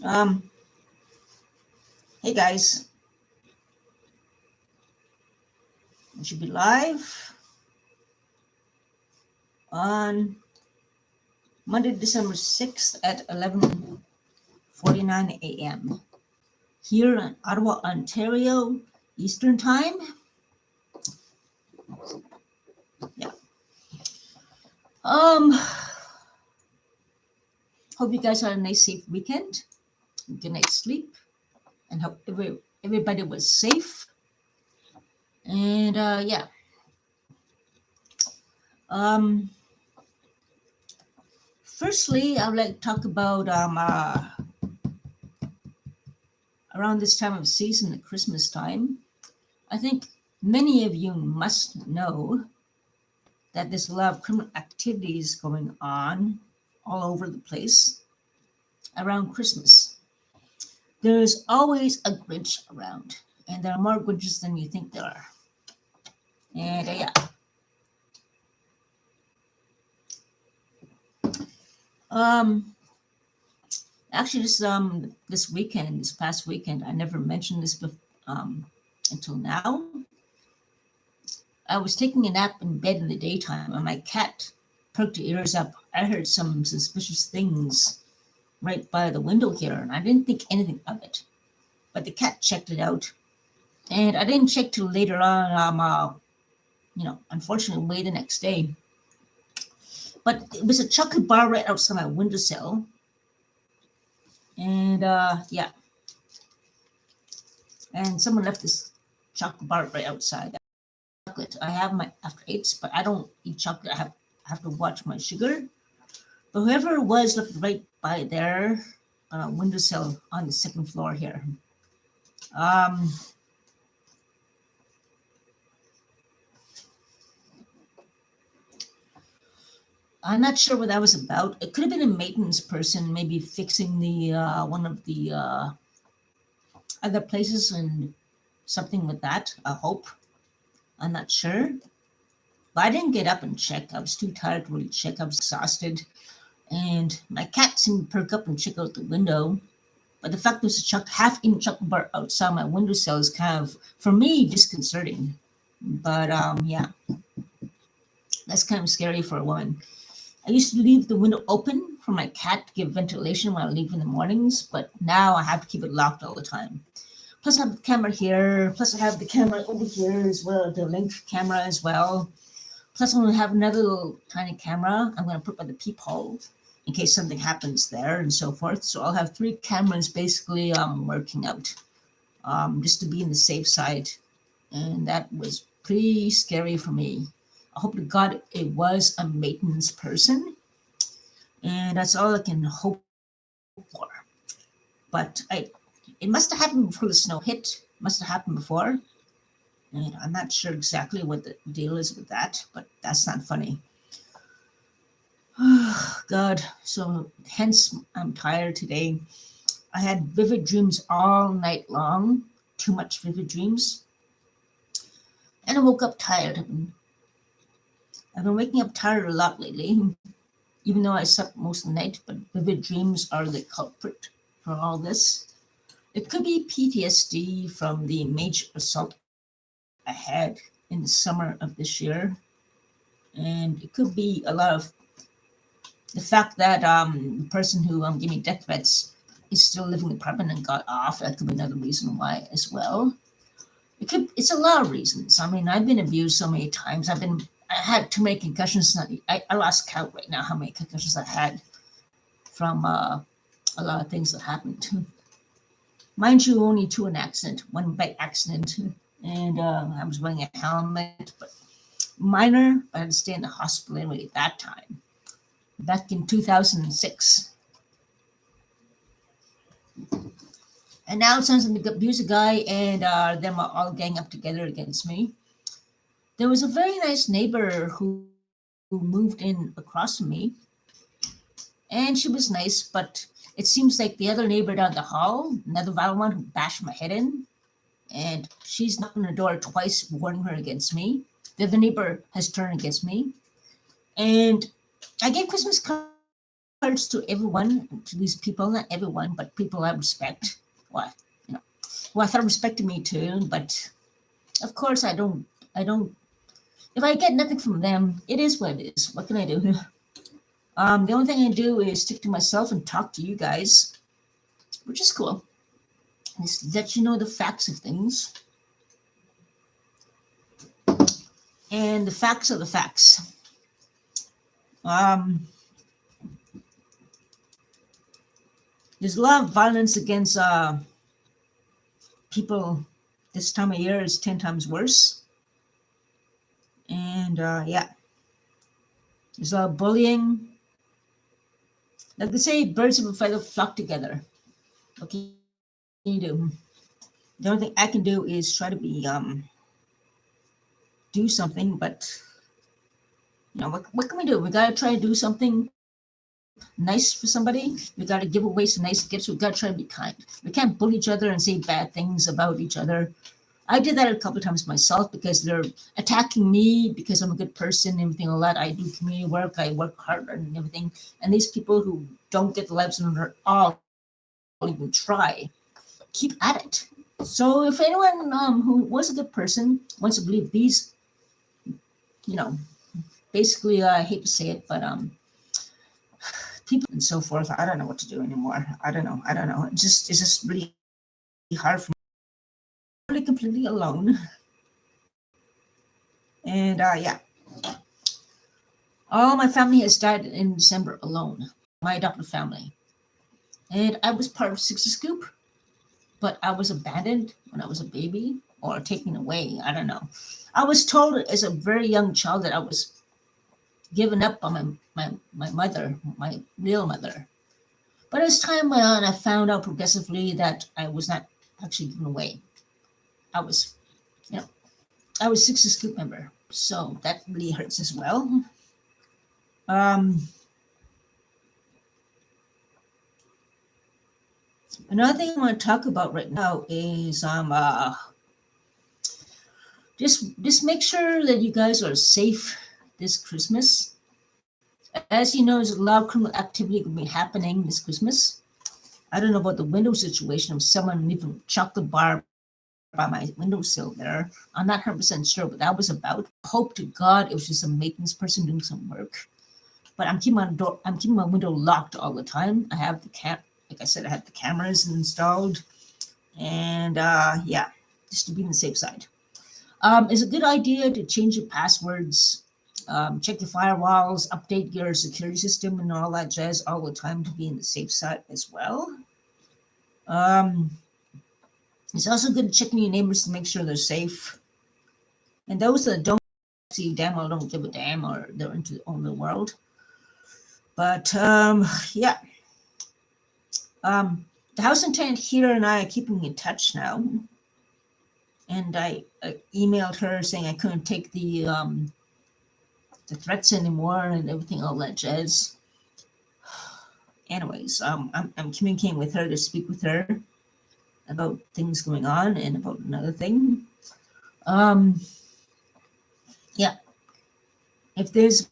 Um, hey guys, we should be live on Monday, December 6th at 11:49 a.m. here in Ottawa, Ontario, Eastern Time. Yeah. Hope you guys had a nice, safe weekend. Good night's sleep, and hope everybody was safe. And yeah. Um, Firstly, I would like to talk about around this time of season, at Christmas time. I think many of you must know that there's a lot of criminal activities going on all over the place around Christmas. There's always a Grinch around, and there are more Grinches than you think there are. And yeah. Um, Actually, this past weekend, I never mentioned this until now. I was taking a nap in bed in the daytime, and my cat perked her ears up. I heard some suspicious things right by the window here, and I didn't think anything of it. But the cat checked it out, and I didn't check till later on. Unfortunately, way the next day. But it was a chocolate bar right outside my windowsill, and yeah, and someone left this chocolate bar right outside. Chocolate. I have my after eights, but I don't eat chocolate. I have to watch my sugar. But whoever it was left right by their windowsill on the second floor here. Um, I'm not sure what that was about. It could have been a maintenance person, maybe fixing the one of the other places and something with that. I hope. I'm not sure. But I didn't get up and check. I was too tired to really check. I was exhausted. And my cat seemed to perk up and check out the window. But the fact there's a half-eaten chocolate bar outside my windowsill is kind of, for me, disconcerting. But yeah, that's kind of scary for a woman. I used to leave the window open for my cat to give ventilation when I leave in the mornings, but now I have to keep it locked all the time. Plus, I have the camera here. Plus, I have the camera over here as well, the link camera as well. Plus, I'm going to have another little tiny camera I'm going to put by the peephole in case something happens there and so forth. So I'll have 3 cameras basically working out just to be in the safe side. And that was pretty scary for me. I hope to God it was a maintenance person. And that's all I can hope for. But it must have happened before the snow hit. Must have happened before. And I'm not sure exactly what the deal is with that, but that's not funny. Oh, God. So hence I'm tired today. I had vivid dreams all night long. Too much vivid dreams. And I woke up tired. I've been waking up tired a lot lately, even though I slept most of the night, but vivid dreams are the culprit for all this. It could be PTSD from the major assault I had in the summer of this year. And it could be a lot of the fact that the person who gave me death threats is still living in the apartment and got off. That could be another reason why as well. It's a lot of reasons. I mean, I've been abused so many times. I had too many concussions. I lost count right now how many concussions I had from a lot of things that happened. Mind you, only 2 in accident, 1 bike accident, and I was wearing a helmet, but minor. I had to stay in the hospital anyway at that time, back in 2006. And now it sounds like they abuse a guy, and them are all gang up together against me. There was a very nice neighbor who moved in across from me, and she was nice, but it seems like the other neighbor down the hall, another violent one who bashed my head in, and she's knocked on the door twice, warning her against me. The other neighbor has turned against me, and I gave Christmas cards hearts to everyone, to these people, not everyone, but people I respect. Well, you know, well, I thought respected me too, but of course I don't, if I get nothing from them, it is what it is. What can I do? The only thing I do is stick to myself and talk to you guys, which is cool. Just let you know the facts of things. And the facts are the facts. Um, there's a lot of violence against people this time of year is 10 times worse. And yeah, there's a lot of bullying. Like they say, birds of a feather flock together. What can you do? The only thing I can do is try to be do something, but what can we do? We gotta try to do something nice for somebody. We gotta give away some nice gifts. We gotta try to be kind. We can't bully each other and say bad things about each other. I did that a couple of times myself because they're attacking me because I'm a good person and everything like that. I do community work, I work hard and everything. And these people who don't get the lives under all even try, keep at it. So if anyone who was a good person wants to believe these, you know, basically I hate to say it, but people and so forth, I don't know what to do anymore. I don't know. It's just really hard for me. I'm really completely alone. And yeah, all my family has died in December alone. My adopted family, and I was part of 60 Scoop, but I was abandoned when I was a baby or taken away. I don't know. I was told as a very young child that I was given up by my mother, my real mother. But as time went on, I found out progressively that I was not actually given away. I was, you know, I was 60 Scoop member, so that really hurts as well. Um, Another thing I want to talk about right now is just make sure that you guys are safe this Christmas. As you know, there's a lot of criminal activity going to be happening this Christmas. I don't know about the window situation. If someone leaving chocolate bar by my windowsill there, I'm not 100% sure what that was about. Hope to God it was just a maintenance person doing some work. But I'm keeping my window locked all the time. I have like I said, I have the cameras installed, and yeah, just to be on the safe side. It's a good idea to change your passwords, check your firewalls, update your security system, and all that jazz all the time to be in the safe side as well. Um, it's also good checking your neighbors to make sure they're safe. And those that don't see damn well don't give a damn or they're into their own little world. But yeah, the house attendant here and I are keeping in touch now. And I emailed her saying I couldn't take the threats anymore and everything, all that jazz. Anyways, I'm communicating with her to speak with her about things going on and about another thing. Um, yeah, if there's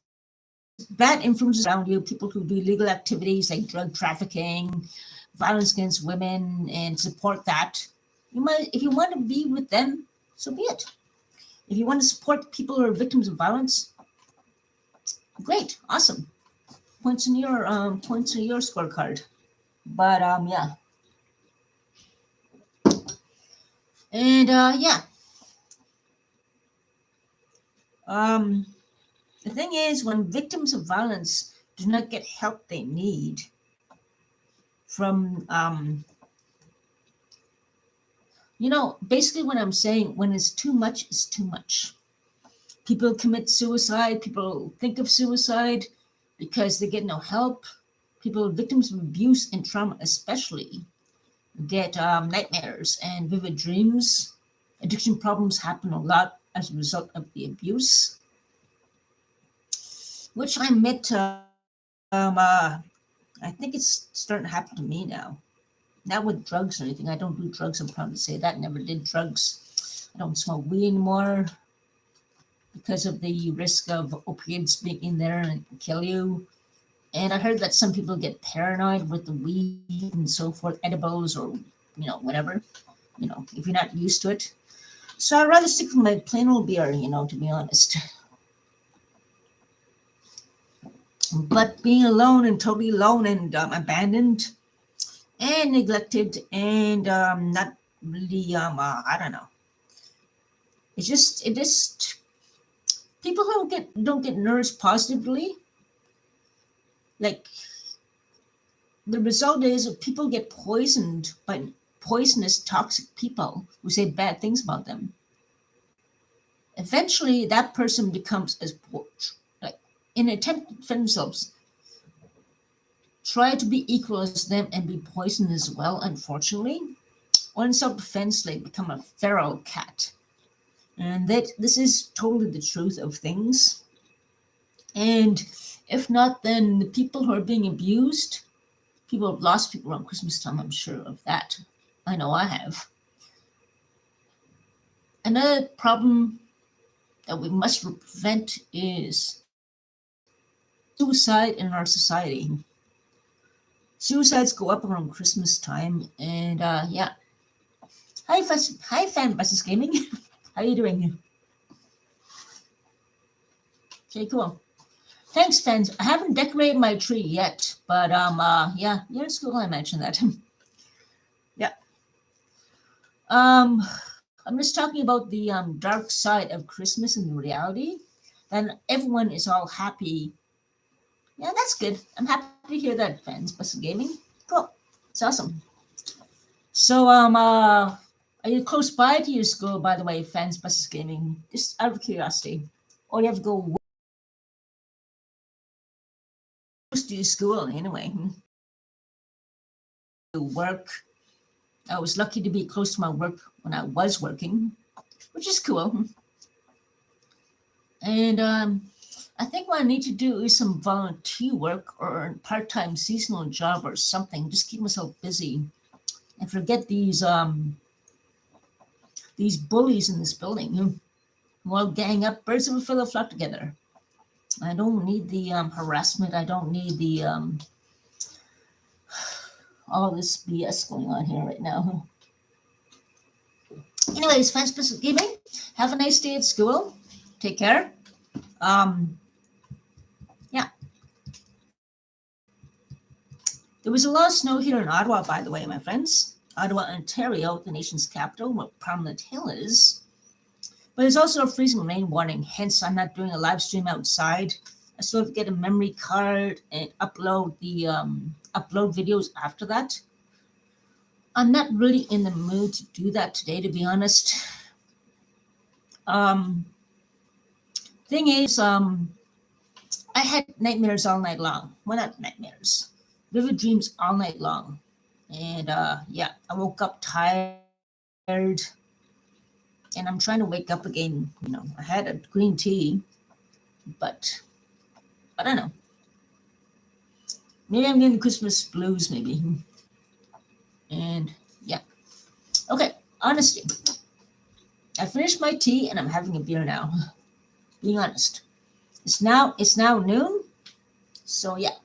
bad influences around you, people who do illegal activities like drug trafficking, violence against women, and support that, if you want to be with them, so be it. If you want to support people who are victims of violence, great, awesome. Points in your scorecard. But yeah, and yeah, um, the thing is, when victims of violence do not get help they need from basically what I'm saying, when it's too much, it's too much. People commit suicide. People think of suicide because they get no help. People victims of abuse and trauma, especially, get nightmares and vivid dreams. Addiction problems happen a lot as a result of the abuse, which I admit, I think it's starting to happen to me now. Not with drugs or anything. I don't do drugs. I'm proud to say that. Never did drugs. I don't smoke weed anymore because of the risk of opiates being in there and it can kill you. And I heard that some people get paranoid with the weed and so forth, edibles or whatever. If you're not used to it. So I'd rather stick with my plain old beer, to be honest. But being alone and totally alone and abandoned and neglected and not really, I don't know. It just people don't get nourished positively. Like the result is people get poisoned by poisonous, toxic people who say bad things about them. Eventually, that person becomes like in an attempt to defend themselves, try to be equal as them and be poisoned as well. Unfortunately, or in self-defense, they become a feral cat. And that this is totally the truth of things. And if not, then the people who are being abused, people have lost people around Christmas time, I'm sure of that. I know I have. Another problem that we must prevent is suicide in our society. Suicides go up around Christmas time, and yeah. Hi, Fan versus Gaming. How you doing? Okay, cool. Thanks, fans. I haven't decorated my tree yet, but yeah, you're in school. I mentioned that. Yeah. I'm just talking about the dark side of Christmas and the reality. Then everyone is all happy. Yeah, that's good. I'm happy to hear that, fans. Plus gaming, cool. It's awesome. So are you close by to your school, by the way, fans? Plus gaming, just out of curiosity, or you have to go close to your school anyway? To work. I was lucky to be close to my work when I was working, which is cool. And I think what I need to do is some volunteer work or a part-time seasonal job or something. Just keep myself busy and forget these bullies in this building who all gang up, birds of a feather flock together. I don't need the harassment. I don't need the all this BS going on here right now. Anyways, fans, gaming. Have a nice day at school. Take care. Yeah. There was a lot of snow here in Ottawa, by the way, my friends. Ottawa, Ontario, the nation's capital, where Parliament Hill is. But there's also a freezing rain warning, hence I'm not doing a live stream outside. I still have to get a memory card and upload the upload videos after that. I'm not really in the mood to do that today, to be honest. Thing is, I had nightmares all night long. Well, not nightmares, vivid dreams all night long. And yeah, I woke up tired and I'm trying to wake up again. I had a green tea, but I don't know. Maybe I'm getting Christmas blues, maybe. And yeah. Okay, honesty. I finished my tea and I'm having a beer now. Being honest. It's now noon. So yeah.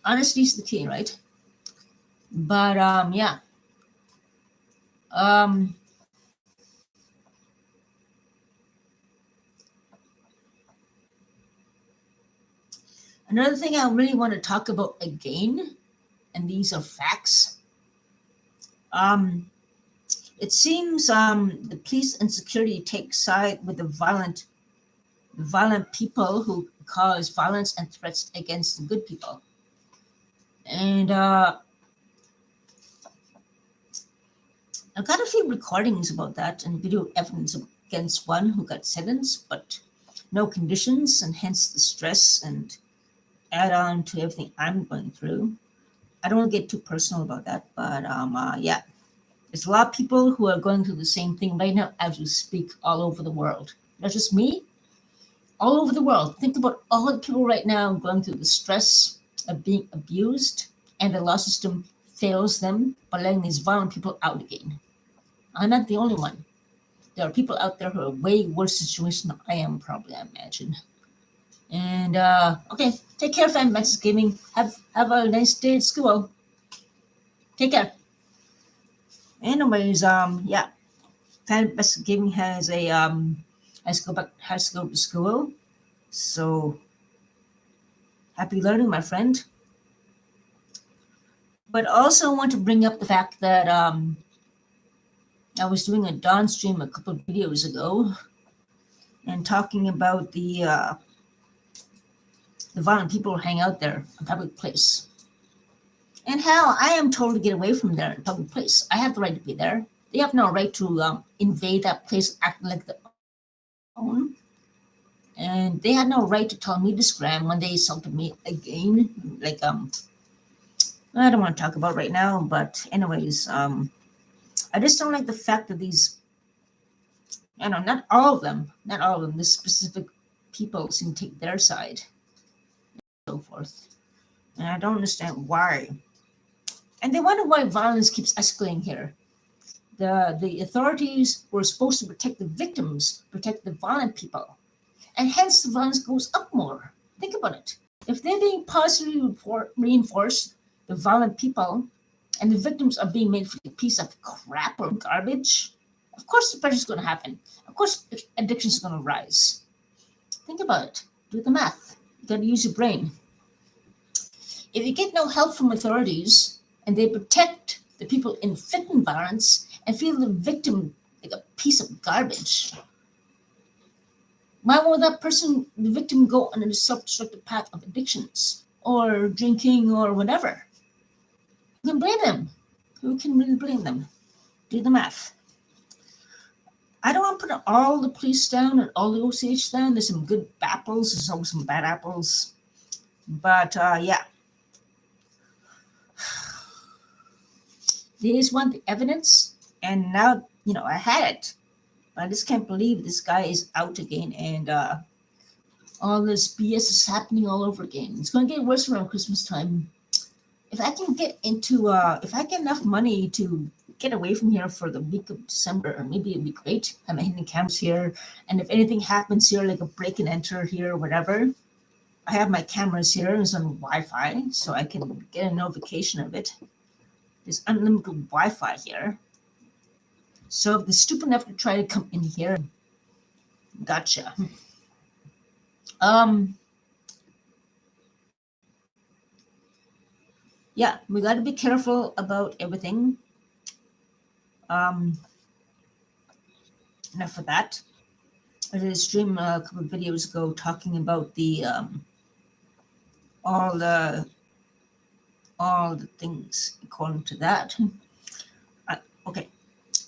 Honesty is the key, right? But yeah. Another thing I really want to talk about again, and these are facts. It seems the police and security take side with the violent people who cause violence and threats against the good people. And I've got a few recordings about that and video evidence against one who got sentenced, but no conditions, and hence the stress and add on to everything I'm going through. I don't want to get too personal about that, but yeah. There's a lot of people who are going through the same thing right now as we speak all over the world. Not just me, all over the world. Think about all the people right now going through the stress of being abused, and the law system fails them by letting these violent people out again. I'm not the only one. There are people out there who are way worse situation than I am, probably, I imagine. And okay, take care, fam. Max Gaming. Have a nice day at school. Take care. Anyways, yeah, Fan Best Gaming has to go to school. So happy learning, my friend. But also want to bring up the fact that I was doing a Dawn stream a couple of videos ago and talking about the violent people who hang out there in public place. And how I am told to get away from there in public place. I have the right to be there. They have no right to invade that place, acting like their own. And they had no right to tell me to scram when they insulted me again. Like I don't want to talk about right now, but anyways, I just don't like the fact that these, not all of them, this specific people seem to take their side, and so forth. And I don't understand why. And they wonder why violence keeps escalating here. The authorities were supposed to protect the victims, protect the violent people, and hence the violence goes up more. Think about it. If they're being positively reinforced, the violent people, and the victims are being made for a piece of crap or garbage, of course the pressure is going to happen. Of course addiction is going to rise. Think about it. Do the math. You got to use your brain. If you get no help from authorities and they protect the people inflicting violence and feel the victim like a piece of garbage, why won't that person, the victim, go on a self-destructive path of addictions or drinking or whatever? Who can blame them? Who can really blame them? Do the math. I don't want to put all the police down and all the OCH down. There's some good apples. There's always some bad apples. But yeah. They just want the evidence. And now, I had it. I just can't believe this guy is out again. And all this BS is happening all over again. It's going to get worse around Christmas time. If I can get if I get enough money to get away from here for the week of December, or maybe it'd be great. I'm hidden cameras here, and if anything happens here, like a break and enter here or whatever, I have my cameras here. It's on Wi-Fi, so I can get a notification of it. There's unlimited Wi-Fi here. So if they're stupid enough to try to come in here, gotcha. Yeah, we got to be careful about everything. Enough of that. I did a stream a couple of videos ago talking about the all the things according to that. Okay,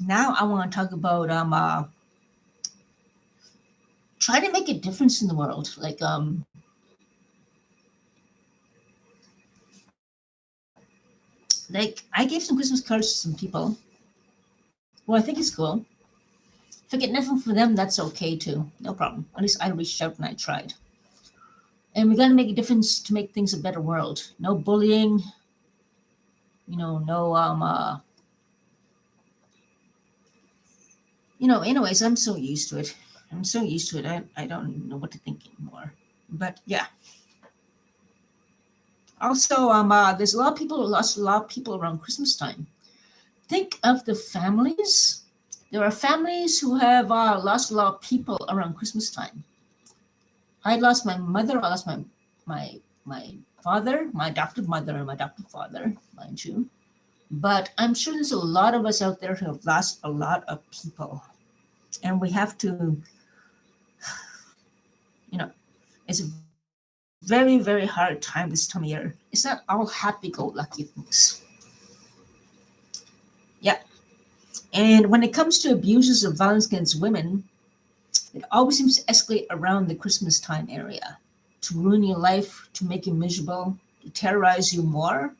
now I want to talk about try to make a difference in the world. Like I gave some Christmas cards to some people. Well, I think it's cool. If I get nothing from them, that's okay too. No problem. At least I reached out and I tried. And we got to make a difference to make things a better world. No bullying. No anyways, I'm so used to it. I don't know what to think anymore. But yeah. Also, there's a lot of people who lost a lot of people around Christmas time. Think of the families. There are families who have lost a lot of people around Christmas time. I lost my mother. I lost my father, my adopted mother, and my adopted father, mind you. But I'm sure there's a lot of us out there who have lost a lot of people. And we have to, it's a very, very hard time this time of year. It's not all happy-go-lucky things. Yeah. And when it comes to abuses of violence against women, it always seems to escalate around the Christmas time area to ruin your life, to make you miserable, to terrorize you more.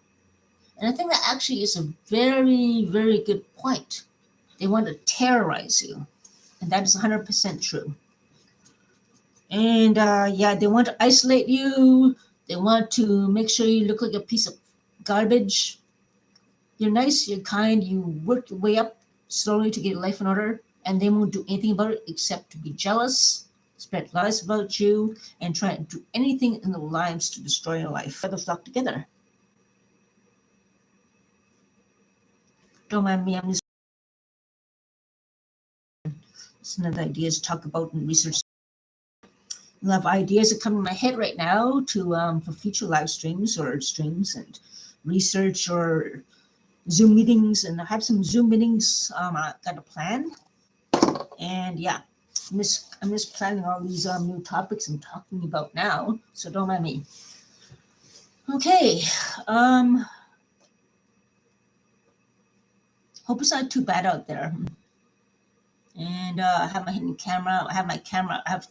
And I think that actually is a very, very good point. They want to terrorize you. And that is 100% true. And they want to isolate you. They want to make sure you look like a piece of garbage. You're nice, you're kind, you work your way up slowly to get your life in order, and they won't do anything about it except to be jealous, spread lies about you, and try to do anything in their lives to destroy your life. Rather flock together. Don't mind me, I'm just some of the ideas to talk about and research. I have ideas that come in my head right now to for future live streams or streams and research or Zoom meetings, and I have some Zoom meetings. I got a plan, and yeah, I'm just planning all these new topics I'm talking about now. So don't mind me. Okay, hope it's not too bad out there. And I have my hidden camera. I have my camera. I have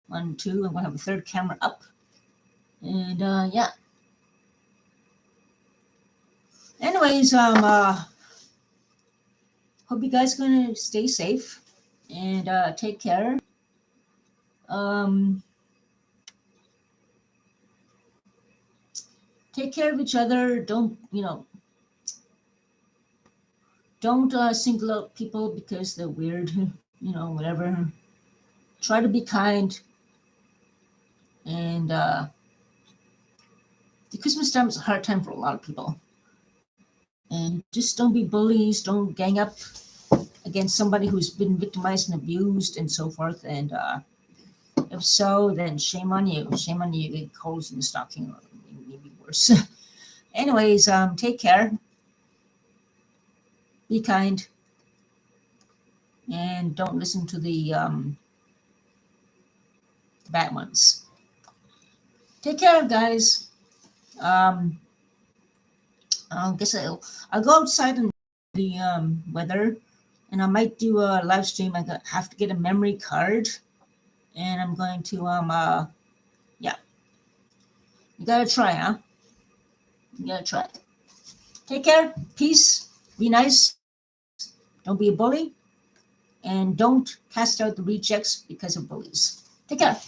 1, 2. I'm gonna have a third camera up, and yeah. Anyways, hope you guys are gonna stay safe and take care. Um, take care of each other. Don't single out people because they're weird. Whatever. Try to be kind. And the Christmas time is a hard time for a lot of people. And just don't be bullies. Don't gang up against somebody who's been victimized and abused and so forth. And if so, then shame on you. Shame on you. Get holes in the stocking, or maybe worse. Anyways, take care. Be kind. And don't listen to the bad ones. Take care, guys. I guess I'll go outside in the weather, and I might do a live stream. I have to get a memory card, and I'm going to yeah. You gotta try, huh? You gotta try. Take care. Peace. Be nice. Don't be a bully, and don't cast out the rejects because of bullies. Take care.